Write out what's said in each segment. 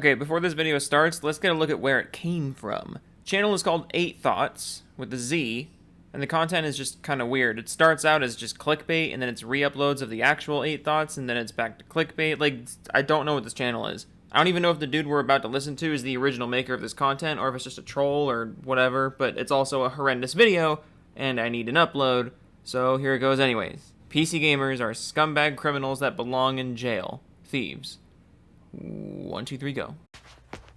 Okay, before this video starts, let's get a look at where it came from. Channel is called 8 Thoughts, with a Z, and the content is just kind of weird. It starts out as just clickbait, and then it's re-uploads of the actual 8 Thoughts, and then it's back to clickbait. Like, I don't know what this channel is. I don't even know if the dude we're about to listen to is the original maker of this content, or if it's just a troll, or whatever, but it's also a horrendous video, and I need an upload, so here it goes anyways. PC gamers are scumbag criminals that belong in jail. Thieves. 1, 2, 3, go.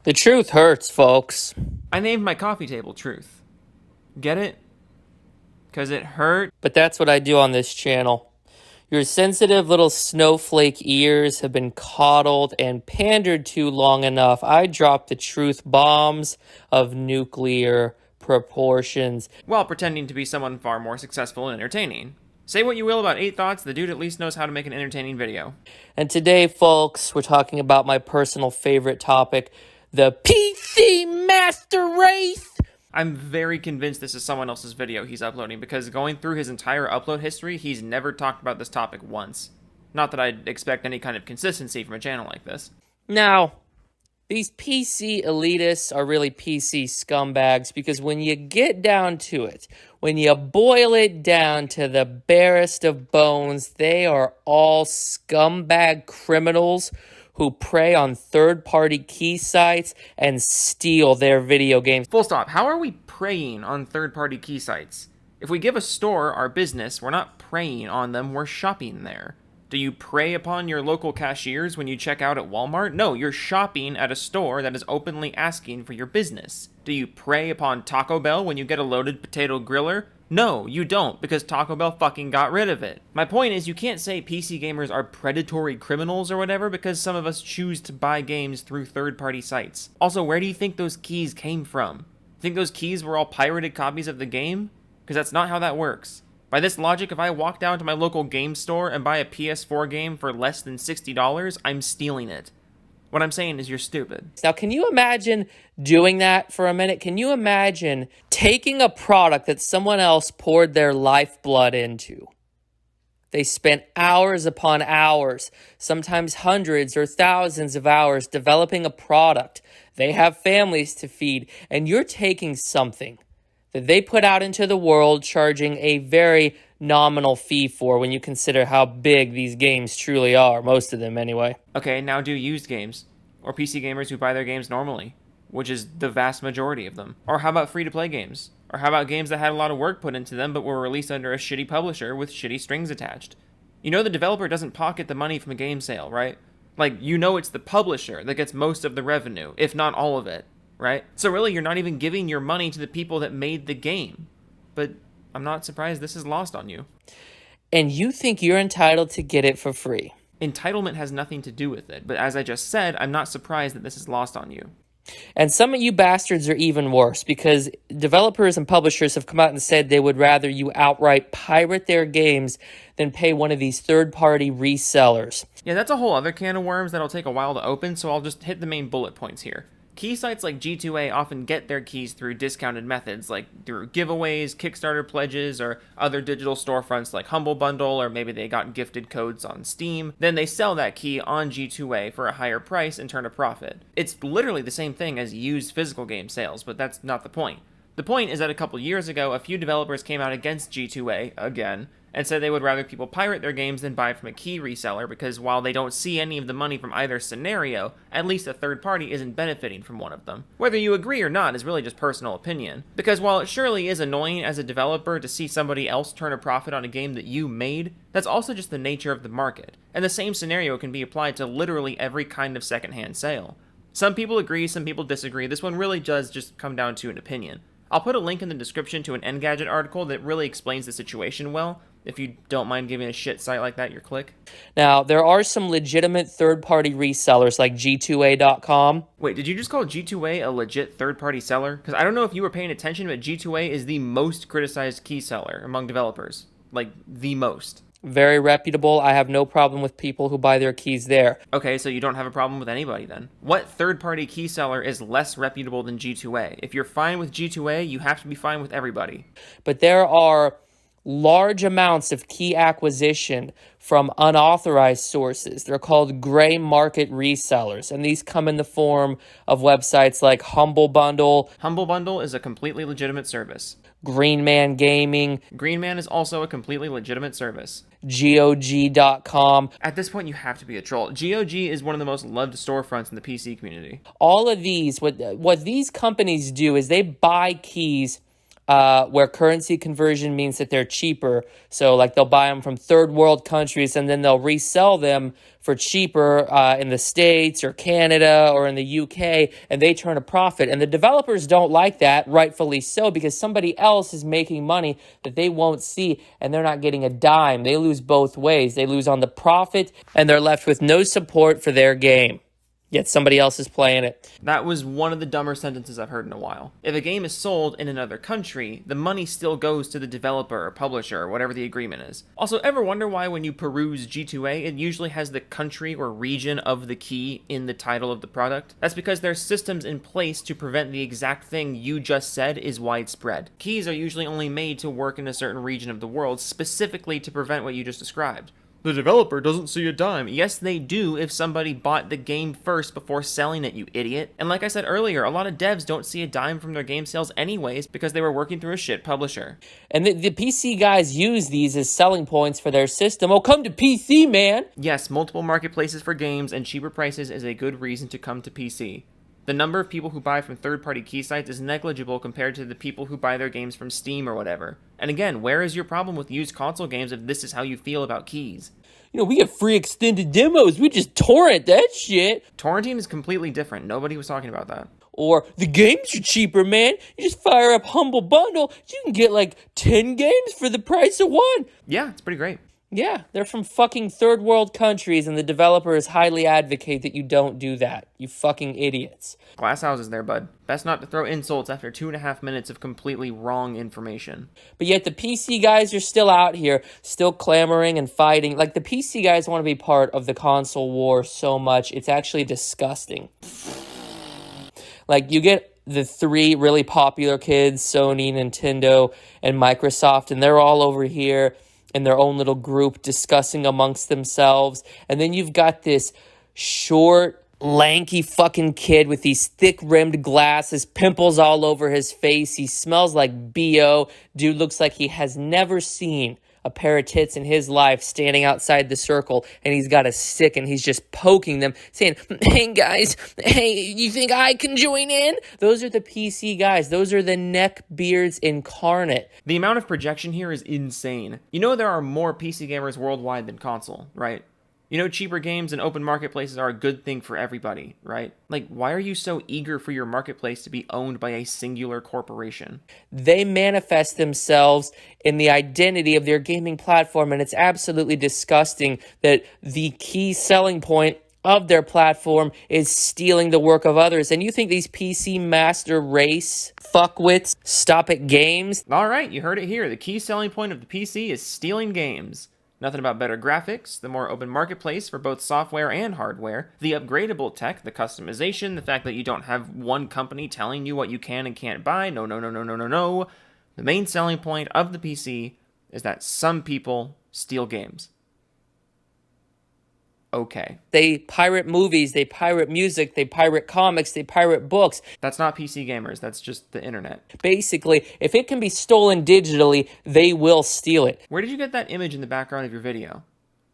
The truth hurts, folks. I named my coffee table Truth. Get it? Because it hurt. But that's what I do on this channel. Your sensitive little snowflake ears have been coddled and pandered to long enough. I drop the truth bombs of nuclear proportions, while pretending to be someone far more successful and entertaining. Say what you will about 8 Thoughts, the dude at least knows how to make an entertaining video. And today, folks, we're talking about my personal favorite topic, the PC Master Race. I'm very convinced this is someone else's video he's uploading, because going through his entire upload history, he's never talked about this topic once. Not that I'd expect any kind of consistency from a channel like this. Now, these PC elitists are really PC scumbags, because when you get down to it, when you boil it down to the barest of bones, they are all scumbag criminals who prey on third-party key sites and steal their video games. Full stop. How are we preying on third-party key sites? If we give a store our business, we're not preying on them, we're shopping there. Do you prey upon your local cashiers when you check out at Walmart? No, you're shopping at a store that is openly asking for your business. Do you prey upon Taco Bell when you get a loaded potato griller? No, you don't, because Taco Bell fucking got rid of it. My point is, you can't say PC gamers are predatory criminals or whatever, because some of us choose to buy games through third-party sites. Also, where do you think those keys came from? Think those keys were all pirated copies of the game? Because that's not how that works. By this logic, if I walk down to my local game store and buy a PS4 game for less than $60, I'm stealing it. What I'm saying is you're stupid. Now, can you imagine doing that for a minute? Can you imagine taking a product that someone else poured their lifeblood into? They spent hours upon hours, sometimes hundreds or thousands of hours developing a product. They have families to feed, and you're taking something that they put out into the world, charging a very nominal fee for when you consider how big these games truly are, most of them anyway. Okay, now do used games, or PC gamers who buy their games normally, which is the vast majority of them. Or how about free-to-play games? Or how about games that had a lot of work put into them but were released under a shitty publisher with shitty strings attached? You know the developer doesn't pocket the money from a game sale, right? Like, you know it's the publisher that gets most of the revenue, if not all of it. Right? So really, you're not even giving your money to the people that made the game. But I'm not surprised this is lost on you. And you think you're entitled to get it for free. Entitlement has nothing to do with it. But as I just said, I'm not surprised that this is lost on you. And some of you bastards are even worse, because developers and publishers have come out and said they would rather you outright pirate their games than pay one of these third-party resellers. Yeah, that's a whole other can of worms that'll take a while to open, so I'll just hit the main bullet points here. Key sites like G2A often get their keys through discounted methods, like through giveaways, Kickstarter pledges, or other digital storefronts like Humble Bundle, or maybe they got gifted codes on Steam. Then they sell that key on G2A for a higher price and turn a profit. It's literally the same thing as used physical game sales, but that's not the point. The point is that a couple years ago, a few developers came out against G2A, again, and said they would rather people pirate their games than buy from a key reseller, because while they don't see any of the money from either scenario, at least a third party isn't benefiting from one of them. Whether you agree or not is really just personal opinion, because while it surely is annoying as a developer to see somebody else turn a profit on a game that you made, that's also just the nature of the market, and the same scenario can be applied to literally every kind of secondhand sale. Some people agree, some people disagree. This one really does just come down to an opinion. I'll put a link in the description to an Engadget article that really explains the situation well, if you don't mind giving a shit site like that your click. Now, there are some legitimate third-party resellers like G2A.com. Wait, did you just call G2A a legit third-party seller? Because I don't know if you were paying attention, but G2A is the most criticized key seller among developers. Like, the most. Very reputable. I have no problem with people who buy their keys there. Okay, so you don't have a problem with anybody then. What third-party key seller is less reputable than G2A? If you're fine with G2A, you have to be fine with everybody. But there are large amounts of key acquisition from unauthorized sources. They're called gray market resellers, and these come in the form of websites like Humble Bundle. Humble Bundle is a completely legitimate service. Green Man Gaming. Green Man is also a completely legitimate service. GOG.com. At this point, you have to be a troll. GOG is one of the most loved storefronts in the PC community. All of these, what these companies do is they buy keys where currency conversion means that they're cheaper. So like they'll buy them from third world countries and then they'll resell them for cheaper in the States or Canada or in the UK, and they turn a profit. And the developers don't like that, rightfully so, because somebody else is making money that they won't see and they're not getting a dime. They lose both ways. They lose on the profit and they're left with no support for their game. Yet somebody else is playing it. That was one of the dumber sentences I've heard in a while. If a game is sold in another country, the money still goes to the developer or publisher or whatever the agreement is. Also, ever wonder why when you peruse G2A, it usually has the country or region of the key in the title of the product? That's because there's systems in place to prevent the exact thing you just said is widespread. Keys are usually only made to work in a certain region of the world, specifically to prevent what you just described. The developer doesn't see a dime. Yes, they do if somebody bought the game first before selling it, you idiot. And like I said earlier, a lot of devs don't see a dime from their game sales anyways because they were working through a shit publisher. And the PC guys use these as selling points for their system. Oh, come to PC, man! Yes, multiple marketplaces for games and cheaper prices is a good reason to come to PC. The number of people who buy from third-party key sites is negligible compared to the people who buy their games from Steam or whatever. And again, where is your problem with used console games if this is how you feel about keys? You know, we get free extended demos. We just torrent that shit. Torrenting is completely different. Nobody was talking about that. Or, the games are cheaper, man. You just fire up Humble Bundle. You can get like 10 games for the price of one. Yeah, it's pretty great. Yeah, they're from fucking third world countries, and the developers highly advocate that you don't do that. You fucking idiots. Glass houses there, bud. Best not to throw insults after 2.5 minutes of completely wrong information. But yet the PC guys are still out here, still clamoring and fighting. Like, the PC guys want to be part of the console war so much, it's actually disgusting. Like, you get the three really popular kids, Sony, Nintendo, and Microsoft, and they're all over here in their own little group discussing amongst themselves. And then you've got this short, lanky fucking kid with these thick-rimmed glasses, pimples all over his face. He smells like BO. Dude looks like he has never seen a pair of tits in his life, standing outside the circle, and he's got a stick and he's just poking them, saying, hey guys, hey, you think I can join in? Those are the PC guys. Those are the neckbeards incarnate. The amount of projection here is insane. You know there are more PC gamers worldwide than console, right? You know cheaper games and open marketplaces are a good thing for everybody, right? Like, why are you so eager for your marketplace to be owned by a singular corporation? They manifest themselves in the identity of their gaming platform, and it's absolutely disgusting that the key selling point of their platform is stealing the work of others. And you think these PC master race fuckwits stop at games? All right, you heard it here. The key selling point of the PC is stealing games. Nothing about better graphics, the more open marketplace for both software and hardware, the upgradable tech, the customization, the fact that you don't have one company telling you what you can and can't buy. No. The main selling point of the PC is that some people steal games. Okay. They pirate movies, they pirate music, they pirate comics, they pirate books. That's not PC gamers, that's just the internet. Basically, if it can be stolen digitally, they will steal it. Where did you get that image in the background of your video?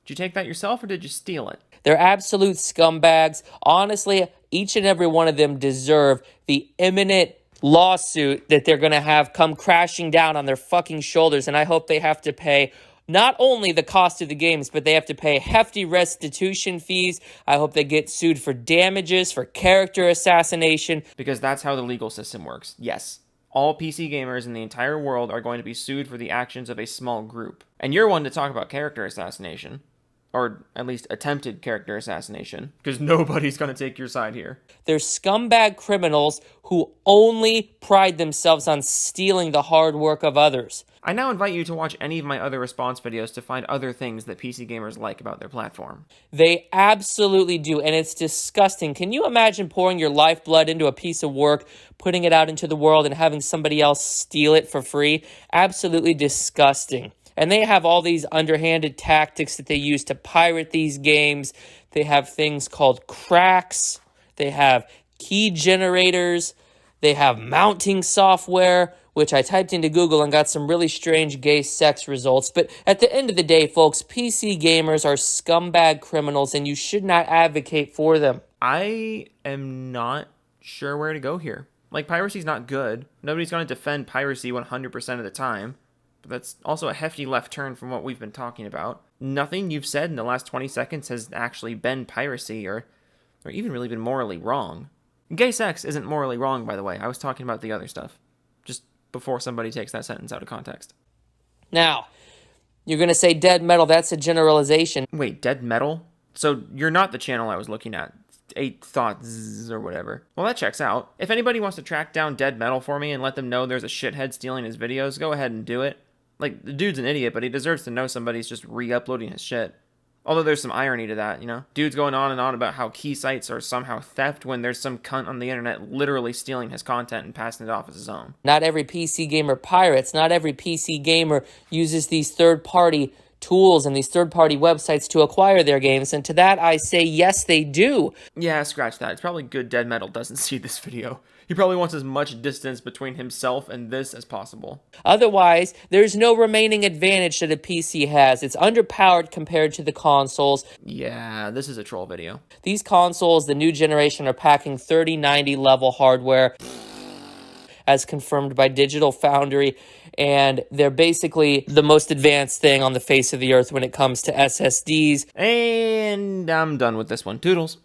Did you take that yourself or did you steal it? They're absolute scumbags. Honestly, each and every one of them deserve the imminent lawsuit that they're going to have come crashing down on their fucking shoulders, and I hope they have to pay not only the cost of the games, but they have to pay hefty restitution fees. I hope they get sued for damages, for character assassination. Because that's how the legal system works. Yes, all PC gamers in the entire world are going to be sued for the actions of a small group. And you're one to talk about character assassination. Or at least attempted character assassination. Because nobody's going to take your side here. They're scumbag criminals who only pride themselves on stealing the hard work of others. I now invite you to watch any of my other response videos to find other things that PC gamers like about their platform. They absolutely do, and it's disgusting. Can you imagine pouring your lifeblood into a piece of work, putting it out into the world, and having somebody else steal it for free? Absolutely disgusting. And they have all these underhanded tactics that they use to pirate these games. They have things called cracks. They have key generators. They have mounting software, which I typed into Google and got some really strange gay sex results. But at the end of the day, folks, PC gamers are scumbag criminals, and you should not advocate for them. I am not sure where to go here. Like, piracy's not good. Nobody's going to defend piracy 100% of the time. But that's also a hefty left turn from what we've been talking about. Nothing you've said in the last 20 seconds has actually been piracy or even really been morally wrong. Gay sex isn't morally wrong, by the way. I was talking about the other stuff. Just before somebody takes that sentence out of context. Now, you're going to say dead metal, that's a generalization. Wait, dead metal? So you're not the channel I was looking at. 8 thoughts or whatever. Well, that checks out. If anybody wants to track down dead metal for me and let them know there's a shithead stealing his videos, go ahead and do it. Like, the dude's an idiot, but he deserves to know somebody's just re-uploading his shit. Although there's some irony to that, you know? Dude's going on and on about how key sites are somehow theft when there's some cunt on the internet literally stealing his content and passing it off as his own. Not every PC gamer pirates. Not every PC gamer uses these third-party tools and these third-party websites to acquire their games. And to that, I say, yes, they do. Yeah, scratch that. It's probably good Dead Metal doesn't see this video. He probably wants as much distance between himself and this as possible. Otherwise, there's no remaining advantage that a PC has. It's underpowered compared to the consoles. Yeah, this is a troll video. These consoles, the new generation, are packing 3090 level hardware, as confirmed by Digital Foundry, and they're basically the most advanced thing on the face of the earth when it comes to SSDs. And I'm done with this one. Toodles.